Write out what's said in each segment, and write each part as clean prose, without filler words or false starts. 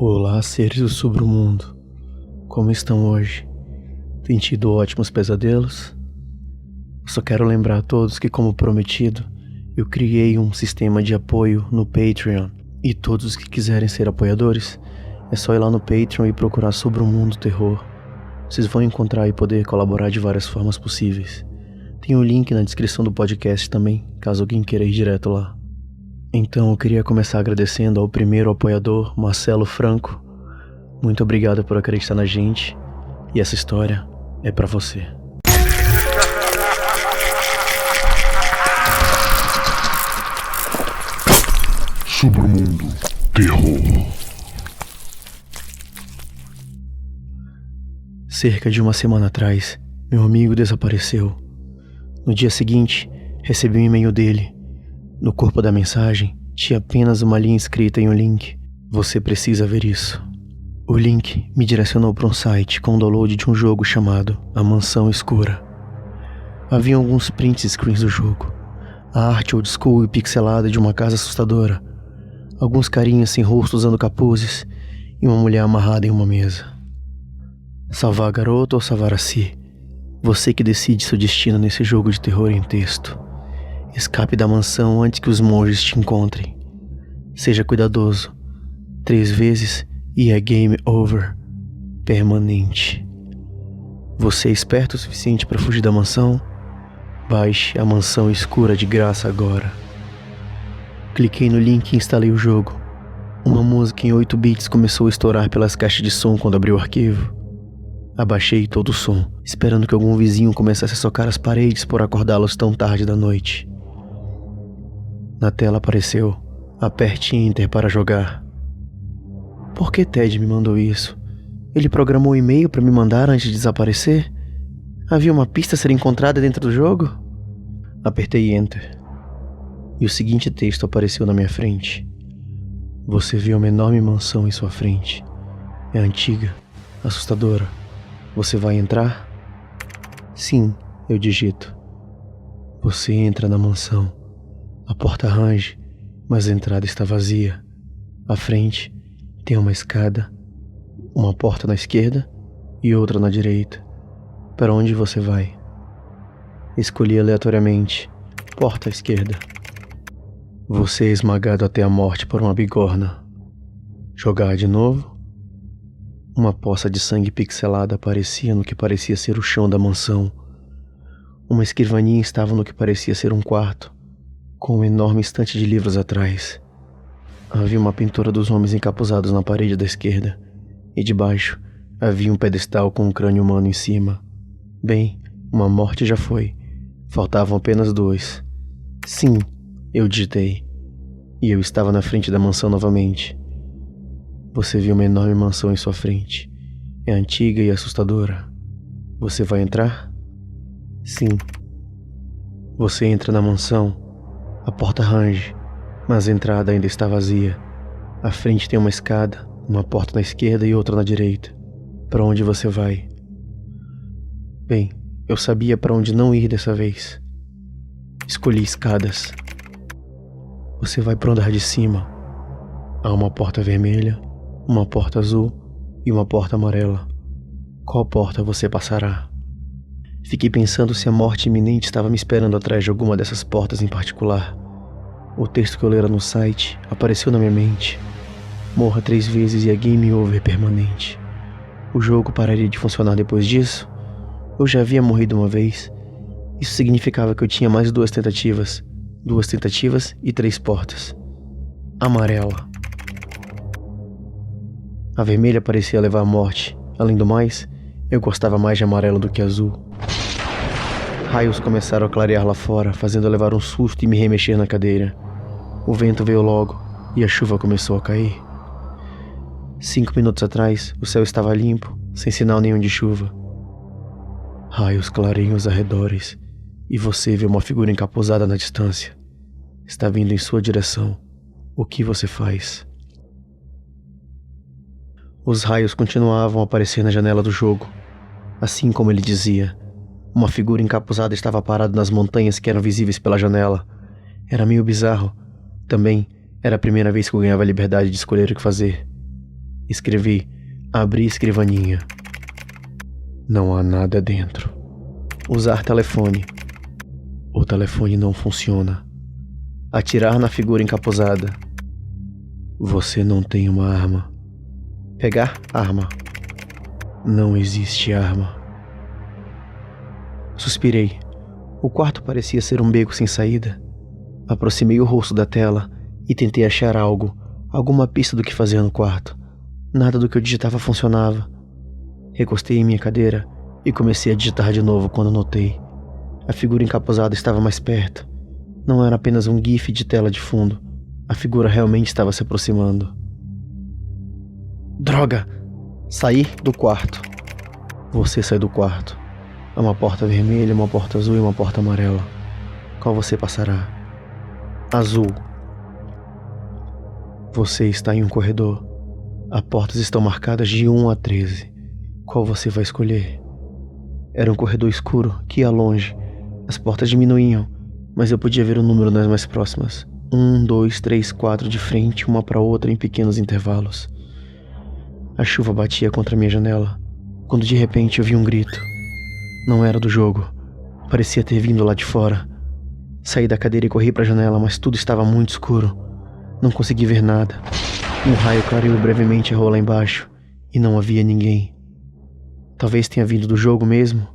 Olá, seres do submundo. Como estão hoje? Tem tido ótimos pesadelos? Só quero lembrar a todos que, como prometido, eu criei um sistema de apoio no Patreon. E todos os que quiserem ser apoiadores, é só ir lá no Patreon e procurar sobre o mundo terror. Vocês vão encontrar e poder colaborar de várias formas possíveis. Tem o link na descrição do podcast também, caso alguém queira ir direto lá. Então eu queria começar agradecendo ao primeiro apoiador, Marcelo Franco. Muito obrigado por acreditar na gente. E essa história é pra você. Submundo Terror. Cerca de uma semana atrás, meu amigo desapareceu. No dia seguinte, recebi um e-mail dele. No corpo da mensagem, tinha apenas uma linha escrita em um link. Você precisa ver isso. O link me direcionou para um site com download de um jogo chamado A Mansão Escura. Havia alguns print screens do jogo. A arte old school e pixelada de uma casa assustadora. Alguns carinhas sem rosto usando capuzes e uma mulher amarrada em uma mesa. Salvar a garota ou salvar a si? Você que decide seu destino nesse jogo de terror em texto. Escape da mansão antes que os monges te encontrem. Seja cuidadoso. 3 vezes e é game over. Permanente. Você é esperto o suficiente para fugir da mansão? Baixe A Mansão Escura de graça agora. Cliquei no link e instalei o jogo. Uma música em 8 bits começou a estourar pelas caixas de som quando abri o arquivo. Abaixei todo o som, esperando que algum vizinho começasse a socar as paredes por acordá-los tão tarde da noite. Na tela apareceu: aperte Enter para jogar. Por que Ted me mandou isso? Ele programou um e-mail para me mandar antes de desaparecer? Havia uma pista a ser encontrada dentro do jogo? Apertei Enter. E o seguinte texto apareceu na minha frente. Você vê uma enorme mansão em sua frente. É antiga, assustadora. Você vai entrar? Sim, eu digito. Você entra na mansão. A porta range, mas a entrada está vazia. À frente tem uma escada, uma porta na esquerda e outra na direita. Para onde você vai? Escolhi aleatoriamente. Porta à esquerda. Você é esmagado até a morte por uma bigorna. Jogar de novo? Uma poça de sangue pixelada aparecia no que parecia ser o chão da mansão. Uma escrivaninha estava no que parecia ser um quarto, com um enorme estante de livros atrás. Havia uma pintura dos homens encapuzados na parede da esquerda, e debaixo havia um pedestal com um crânio humano em cima. Bem, uma morte já foi. Faltavam apenas 2. Sim, eu digitei. E eu estava na frente da mansão novamente. Você viu uma enorme mansão em sua frente. É antiga e assustadora. Você vai entrar? Sim. Você entra na mansão. A porta range, mas a entrada ainda está vazia. À frente tem uma escada, uma porta na esquerda e outra na direita. Para onde você vai? Bem, eu sabia para onde não ir dessa vez. Escolhi escadas. Você vai para o andar de cima. Há uma porta vermelha, uma porta azul e uma porta amarela. Qual porta você passará? Fiquei pensando se a morte iminente estava me esperando atrás de alguma dessas portas em particular. O texto que eu lera no site apareceu na minha mente. Morra 3 vezes e é game over permanente. O jogo pararia de funcionar depois disso? Eu já havia morrido uma vez. Isso significava que eu tinha mais 2 tentativas. 2 tentativas e 3 portas. Amarela. A vermelha parecia levar à morte. Além do mais, eu gostava mais de amarelo do que azul. Raios começaram a clarear lá fora, fazendo eu levar um susto e me remexer na cadeira. O vento veio logo e a chuva começou a cair. 5 minutos atrás, o céu estava limpo, sem sinal nenhum de chuva. Raios clareiam os arredores e você vê uma figura encapuzada na distância. Está vindo em sua direção. O que você faz? Os raios continuavam a aparecer na janela do jogo. Assim como ele dizia, uma figura encapuzada estava parada nas montanhas que eram visíveis pela janela. Era meio bizarro. Também era a primeira vez que eu ganhava a liberdade de escolher o que fazer. Escrevi, abri a escrivaninha. Não há nada dentro. Usar telefone. O telefone não funciona. Atirar na figura encapuzada. Você não tem uma arma. Pegar arma. Não existe arma. Suspirei. O quarto parecia ser um beco sem saída. Aproximei o rosto da tela e tentei achar algo, alguma pista do que fazer no quarto. Nada do que eu digitava funcionava. Recostei em minha cadeira e comecei a digitar de novo quando notei. A figura encapuzada estava mais perto. Não era apenas um gif de tela de fundo. A figura realmente estava se aproximando. Droga! Saí do quarto. Você sai do quarto. Há uma porta vermelha, uma porta azul e uma porta amarela. Qual você passará? Azul. Você está em um corredor. As portas estão marcadas de 1 a 13. Qual você vai escolher? Era um corredor escuro que ia longe. As portas diminuíam, mas eu podia ver o número nas mais próximas. 1, 2, 3, 4 de frente, uma para outra em pequenos intervalos. A chuva batia contra minha janela, quando de repente eu vi um grito. Não era do jogo. Parecia ter vindo lá de fora. Saí da cadeira e corri para a janela, mas tudo estava muito escuro. Não consegui ver nada. Um raio clareou brevemente a rua lá embaixo, e não havia ninguém. Talvez tenha vindo do jogo mesmo.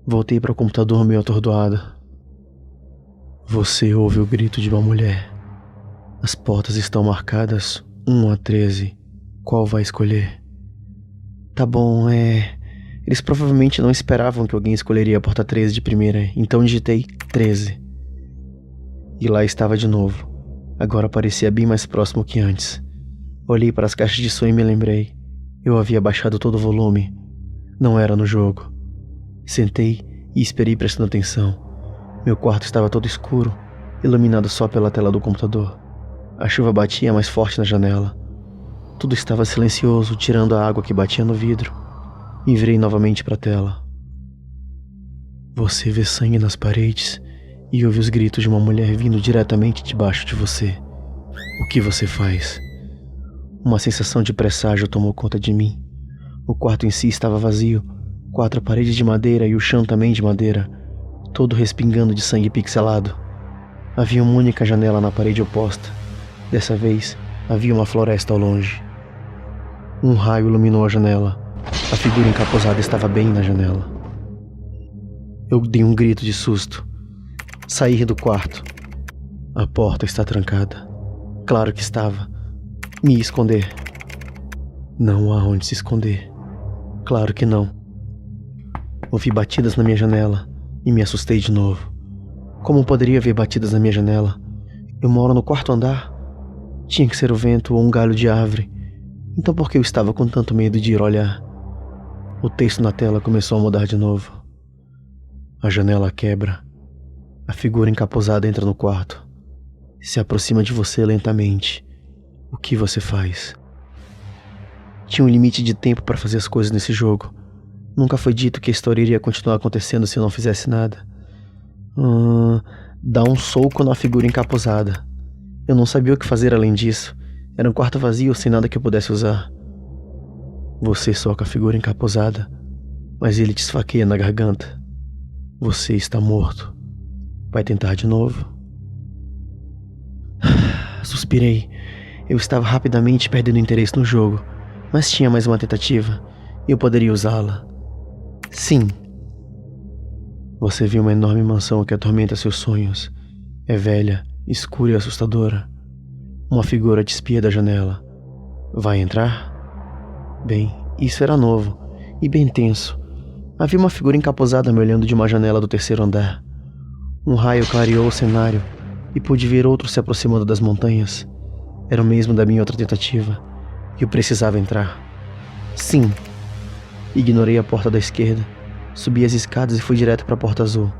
Voltei para o computador meio atordoado. Você ouve o grito de uma mulher. As portas estão marcadas 1 a 13. Qual vai escolher? Tá bom, Eles provavelmente não esperavam que alguém escolheria a porta 13 de primeira, então digitei 13. E lá estava de novo. Agora parecia bem mais próximo que antes. Olhei para as caixas de som e me lembrei. Eu havia baixado todo o volume. Não era no jogo. Sentei e esperei prestando atenção. Meu quarto estava todo escuro, iluminado só pela tela do computador. A chuva batia mais forte na janela. Tudo estava silencioso, tirando a água que batia no vidro. E virei novamente para a tela. Você vê sangue nas paredes e ouve os gritos de uma mulher vindo diretamente debaixo de você. O que você faz? Uma sensação de presságio tomou conta de mim. O quarto em si estava vazio, 4 paredes de madeira e o chão também de madeira, todo respingando de sangue pixelado. Havia uma única janela na parede oposta. Dessa vez, havia uma floresta ao longe. Um raio iluminou a janela. A figura encapuzada estava bem na janela. Eu dei um grito de susto. Saí do quarto. A porta está trancada. Claro que estava. Me esconder. Não há onde se esconder. Claro que não. Ouvi batidas na minha janela e me assustei de novo. Como poderia ver batidas na minha janela? Eu moro no 4º andar. Tinha que ser o vento ou um galho de árvore. Então por que eu estava com tanto medo de ir olhar? O texto na tela começou a mudar de novo. A janela quebra. A figura encapuzada entra no quarto. Se aproxima de você lentamente. O que você faz? Tinha um limite de tempo para fazer as coisas nesse jogo. Nunca foi dito que a história iria continuar acontecendo se eu não fizesse nada. Dá um soco na figura encapuzada. Eu não sabia o que fazer além disso. Era um quarto vazio sem nada que eu pudesse usar. Você soca a figura encapuzada, mas ele te esfaqueia na garganta. Você está morto. Vai tentar de novo? Suspirei. Eu estava rapidamente perdendo interesse no jogo, mas tinha mais uma tentativa e eu poderia usá-la. Sim. Você viu uma enorme mansão que atormenta seus sonhos. É velha, escura e assustadora. Uma figura te espia da janela. Vai entrar? Bem, isso era novo e bem tenso. Havia uma figura encapuzada me olhando de uma janela do 3º andar. Um raio clareou o cenário e pude ver outro se aproximando das montanhas. Era o mesmo da minha outra tentativa. Eu precisava entrar. Sim. Ignorei a porta da esquerda, subi as escadas e fui direto para a porta azul.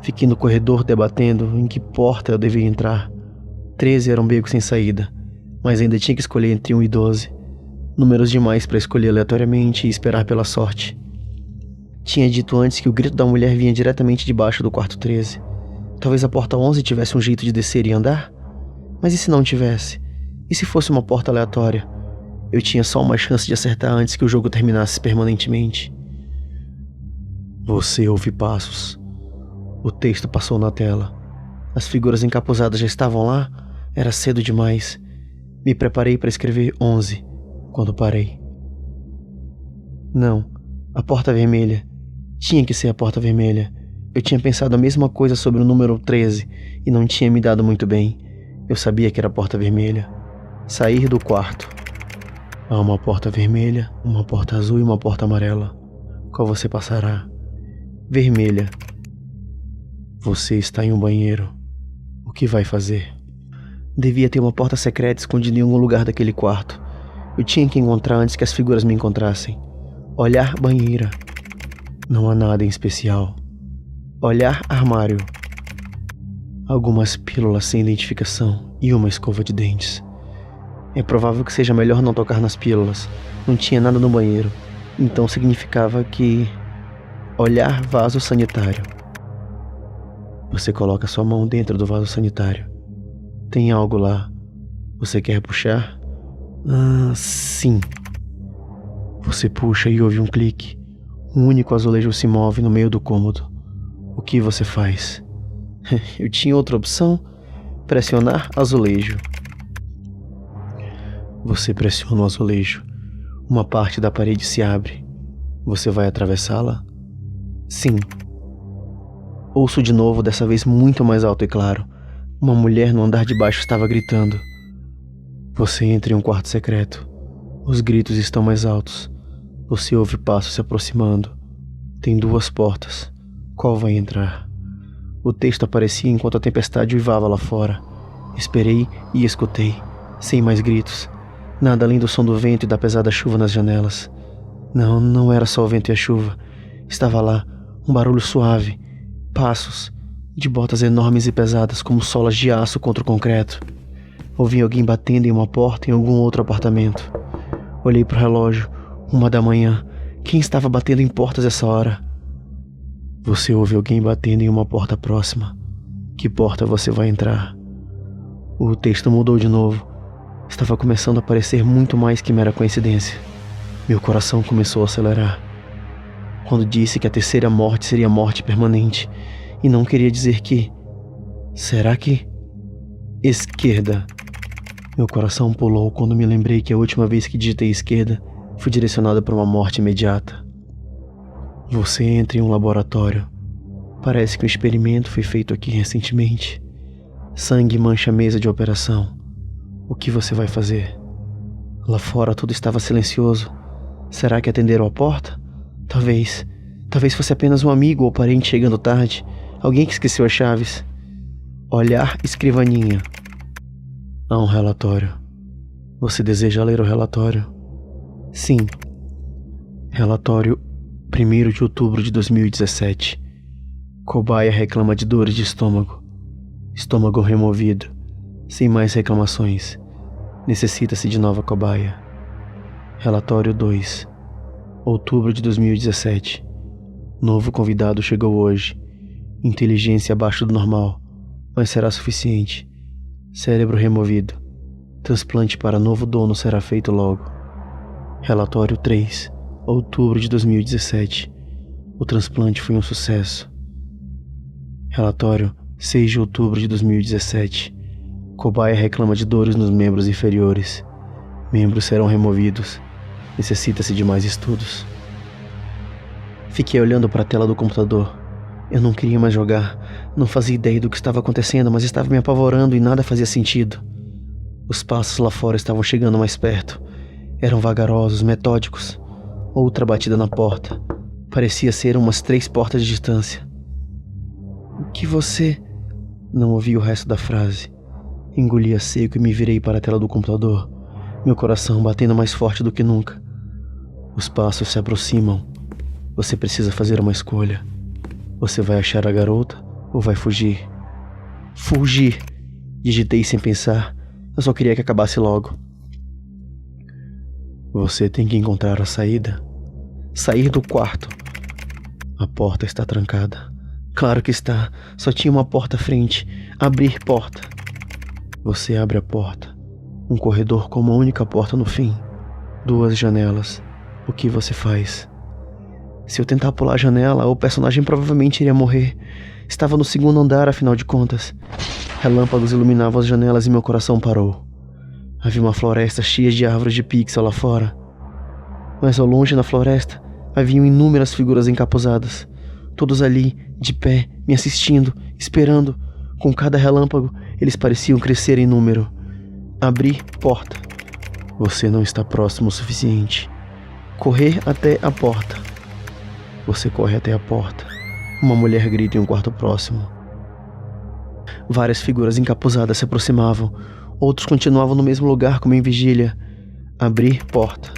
Fiquei no corredor debatendo em que porta eu devia entrar. 13 era um beco sem saída, mas ainda tinha que escolher entre 1 e 12. Números demais para escolher aleatoriamente e esperar pela sorte. Tinha dito antes que o grito da mulher vinha diretamente debaixo do quarto 13. Talvez a porta 11 tivesse um jeito de descer e andar? Mas e se não tivesse? E se fosse uma porta aleatória? Eu tinha só uma chance de acertar antes que o jogo terminasse permanentemente. Você ouve passos. O texto passou na tela. As figuras encapuzadas já estavam lá. Era cedo demais. Me preparei para escrever 11, quando parei. Não, a porta vermelha. Tinha que ser a porta vermelha. Eu tinha pensado a mesma coisa sobre o número 13 e não tinha me dado muito bem. Eu sabia que era a porta vermelha. Sair do quarto. Há uma porta vermelha, uma porta azul e uma porta amarela. Qual você passará? Vermelha. Você está em um banheiro. O que vai fazer? Devia ter uma porta secreta escondida em algum lugar daquele quarto. Eu tinha que encontrar antes que as figuras me encontrassem. Olhar banheira. Não há nada em especial. Olhar armário. Algumas pílulas sem identificação e uma escova de dentes. É provável que seja melhor não tocar nas pílulas. Não tinha nada no banheiro. Então significava que... Olhar vaso sanitário. Você coloca sua mão dentro do vaso sanitário. Tem algo lá. Você quer puxar? Sim. Você puxa e ouve um clique. Um único azulejo se move no meio do cômodo. O que você faz? Eu tinha outra opção? Pressionar azulejo. Você pressiona o azulejo. Uma parte da parede se abre. Você vai atravessá-la? Sim. Ouço de novo, dessa vez muito mais alto e claro. Uma mulher no andar de baixo estava gritando. Você entra em um quarto secreto. Os gritos estão mais altos. Você ouve passos se aproximando. Tem 2 portas. Qual vai entrar? O texto aparecia enquanto a tempestade uivava lá fora. Esperei e escutei, sem mais gritos. Nada além do som do vento e da pesada chuva nas janelas. Não era só o vento e a chuva. Estava lá, um barulho suave. Passos, de botas enormes e pesadas como solas de aço contra o concreto. Ouvi alguém batendo em uma porta em algum outro apartamento. Olhei para o relógio, 1 da manhã. Quem estava batendo em portas essa hora? Você ouve alguém batendo em uma porta próxima. Que porta você vai entrar? O texto mudou de novo. Estava começando a parecer muito mais que mera coincidência. Meu coração começou a acelerar. Quando disse que a terceira morte seria morte permanente, e não queria dizer que... Será que... Esquerda. Meu coração pulou quando me lembrei que a última vez que digitei esquerda fui direcionado para uma morte imediata. Você entra em um laboratório. Parece que um experimento foi feito aqui recentemente. Sangue mancha a mesa de operação. O que você vai fazer? Lá fora tudo estava silencioso. Será que atenderam a porta? Talvez fosse apenas um amigo ou parente chegando tarde. Alguém que esqueceu as chaves. Olhar escrivaninha. Há um relatório. Você deseja ler o relatório? Sim. Relatório 1º de outubro de 2017. Cobaia reclama de dores de estômago. Estômago removido. Sem mais reclamações. Necessita-se de nova cobaia. Relatório 2. Outubro de 2017. Novo convidado chegou hoje. Inteligência abaixo do normal, mas será suficiente. Cérebro removido. Transplante para novo dono será feito logo. Relatório 3. Outubro de 2017. O transplante foi um sucesso. Relatório 6 de outubro de 2017. Cobaia reclama de dores nos membros inferiores. Membros serão removidos. Necessita-se de mais estudos. Fiquei olhando para a tela do computador. Eu não queria mais jogar. Não fazia ideia do que estava acontecendo, mas estava me apavorando e nada fazia sentido. Os passos lá fora estavam chegando mais perto. Eram vagarosos, metódicos. Outra batida na porta. Parecia ser umas 3 portas de distância. O que você... Não ouvi o resto da frase. Engoli a seco e me virei para a tela do computador. Meu coração batendo mais forte do que nunca. Os passos se aproximam. Você precisa fazer uma escolha. Você vai achar a garota ou vai fugir? Fugir! Digitei sem pensar. Eu só queria que acabasse logo. Você tem que encontrar a saída. Sair do quarto. A porta está trancada. Claro que está. Só tinha uma porta à frente. Abrir porta. Você abre a porta. Um corredor com uma única porta no fim. 2 janelas. O que você faz? Se eu tentar pular a janela, o personagem provavelmente iria morrer. Estava no 2º andar, afinal de contas. Relâmpagos iluminavam as janelas e meu coração parou. Havia uma floresta cheia de árvores de pixel lá fora. Mas ao longe na floresta, haviam inúmeras figuras encapuzadas. Todos ali, de pé, me assistindo, esperando. Com cada relâmpago, eles pareciam crescer em número. Abri porta. Você não está próximo o suficiente. Correr até a porta. Você corre até a porta. Uma mulher grita em um quarto próximo. Várias figuras encapuzadas se aproximavam. Outros continuavam no mesmo lugar como em vigília. Abri porta.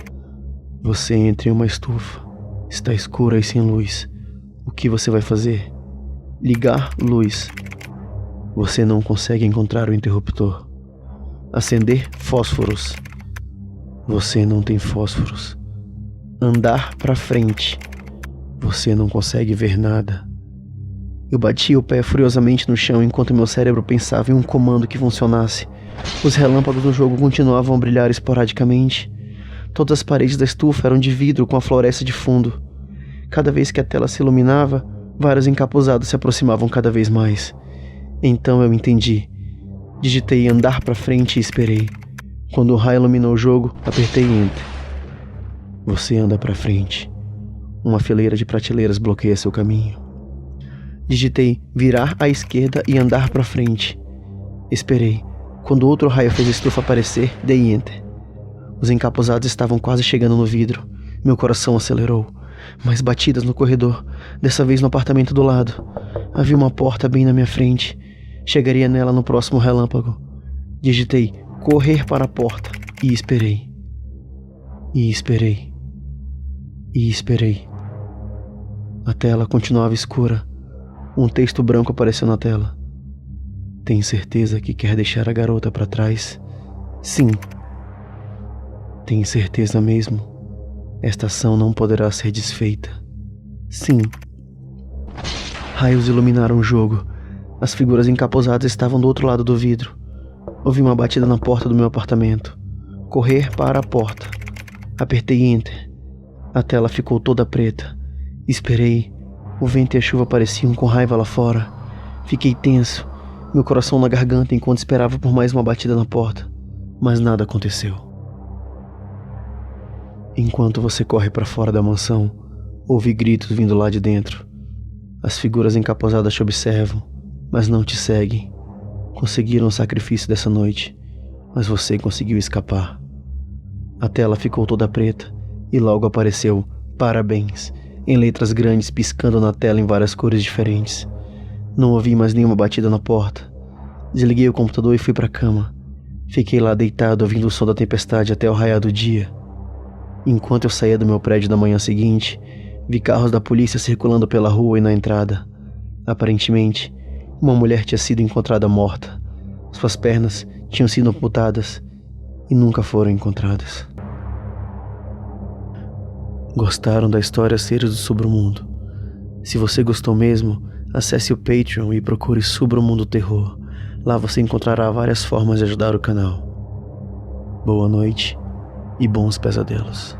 Você entra em uma estufa. Está escura e sem luz. O que você vai fazer? Ligar luz. Você não consegue encontrar o interruptor. Acender fósforos. Você não tem fósforos. Andar para frente. Você não consegue ver nada. Eu bati o pé furiosamente no chão enquanto meu cérebro pensava em um comando que funcionasse. Os relâmpagos do jogo continuavam a brilhar esporadicamente. Todas as paredes da estufa eram de vidro com a floresta de fundo. Cada vez que a tela se iluminava, vários encapuzados se aproximavam cada vez mais. Então eu entendi. Digitei andar para frente e esperei. Quando o raio iluminou o jogo, apertei Enter. Você anda para frente. Uma fileira de prateleiras bloqueia seu caminho. Digitei virar à esquerda e andar para frente. Esperei. Quando outro raio fez a estufa aparecer, dei Enter. Os encapuzados estavam quase chegando no vidro. Meu coração acelerou. Mais batidas no corredor, dessa vez no apartamento do lado. Havia uma porta bem na minha frente. Chegaria nela no próximo relâmpago. Digitei correr para a porta e esperei. E esperei. E esperei. A tela continuava escura. Um texto branco apareceu na tela. Tem certeza que quer deixar a garota para trás? Sim. Tem certeza mesmo? Esta ação não poderá ser desfeita. Sim. Raios iluminaram o jogo. As figuras encapuzadas estavam do outro lado do vidro. Ouvi uma batida na porta do meu apartamento. Correr para a porta. Apertei Enter. A tela ficou toda preta. Esperei. O vento e a chuva pareciam com raiva lá fora. Fiquei tenso, meu coração na garganta enquanto esperava por mais uma batida na porta. Mas nada aconteceu. Enquanto você corre para fora da mansão, ouvi gritos vindo lá de dentro. As figuras encapuzadas te observam, mas não te seguem. Conseguiram o sacrifício dessa noite, mas você conseguiu escapar. A tela ficou toda preta e logo apareceu "Parabéns" em letras grandes piscando na tela em várias cores diferentes. Não ouvi mais nenhuma batida na porta. Desliguei o computador e fui para a cama. Fiquei lá deitado ouvindo o som da tempestade até o raiar do dia. Enquanto eu saía do meu prédio na manhã seguinte, vi carros da polícia circulando pela rua e na entrada. Aparentemente, uma mulher tinha sido encontrada morta. Suas pernas tinham sido amputadas e nunca foram encontradas. Gostaram da história Seres do Submundo? Se você gostou mesmo, acesse o Patreon e procure Submundo Terror. Lá você encontrará várias formas de ajudar o canal. Boa noite e bons pesadelos.